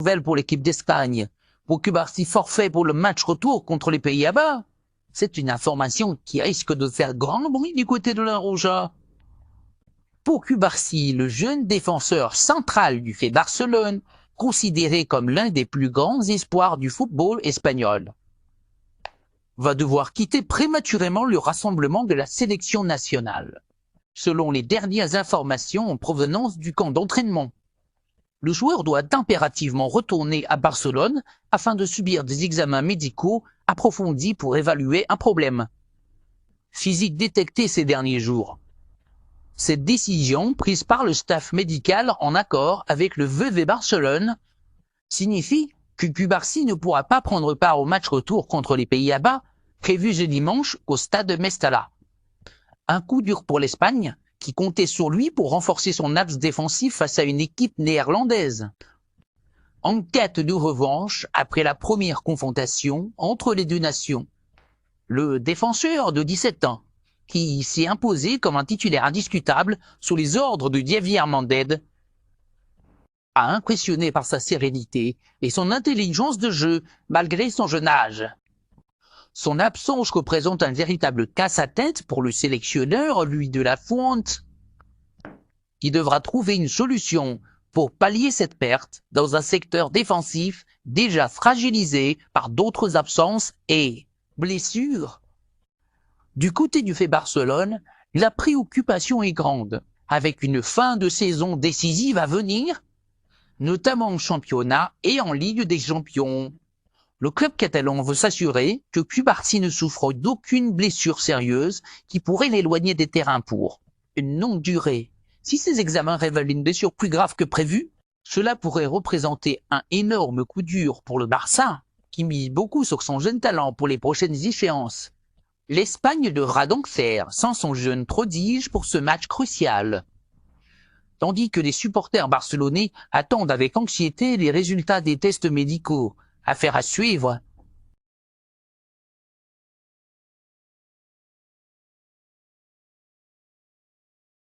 Nouvelle pour l'équipe d'Espagne. Pour Cubarsí forfait pour le match retour contre les Pays-Bas. C'est une information qui risque de faire grand bruit du côté de la Roja. Pour Cubarsí, le jeune défenseur central du FC Barcelone, considéré comme l'un des plus grands espoirs du football espagnol, va devoir quitter prématurément le rassemblement de la sélection nationale, selon les dernières informations en provenance du camp d'entraînement. Le joueur doit impérativement retourner à Barcelone afin de subir des examens médicaux approfondis pour évaluer un problème physique détecté ces derniers jours. Cette décision, prise par le staff médical en accord avec le VV Barcelone, signifie que Cubarsí ne pourra pas prendre part au match retour contre les Pays-Bas prévu ce dimanche au stade Mestalla. Un coup dur pour l'Espagne, qui comptait sur lui pour renforcer son axe défensif face à une équipe néerlandaise. En quête de revanche après la première confrontation entre les deux nations, le défenseur de 17 ans, qui s'est imposé comme un titulaire indiscutable sous les ordres de Javier Hernandez, a impressionné par sa sérénité et son intelligence de jeu malgré son jeune âge. Son absence représente un véritable casse-à-tête pour le sélectionneur, Luis de la Fuente, qui devra trouver une solution pour pallier cette perte dans un secteur défensif déjà fragilisé par d'autres absences et blessures. Du côté du FC Barcelone, la préoccupation est grande, avec une fin de saison décisive à venir, notamment en championnat et en Ligue des Champions. Le club catalan veut s'assurer que Cubarsí ne souffre d'aucune blessure sérieuse qui pourrait l'éloigner des terrains pour une longue durée. Si ces examens révèlent une blessure plus grave que prévu, cela pourrait représenter un énorme coup dur pour le Barça, qui mise beaucoup sur son jeune talent pour les prochaines échéances. L'Espagne devra donc faire sans son jeune prodige pour ce match crucial. Tandis que les supporters barcelonais attendent avec anxiété les résultats des tests médicaux. Affaire à suivre.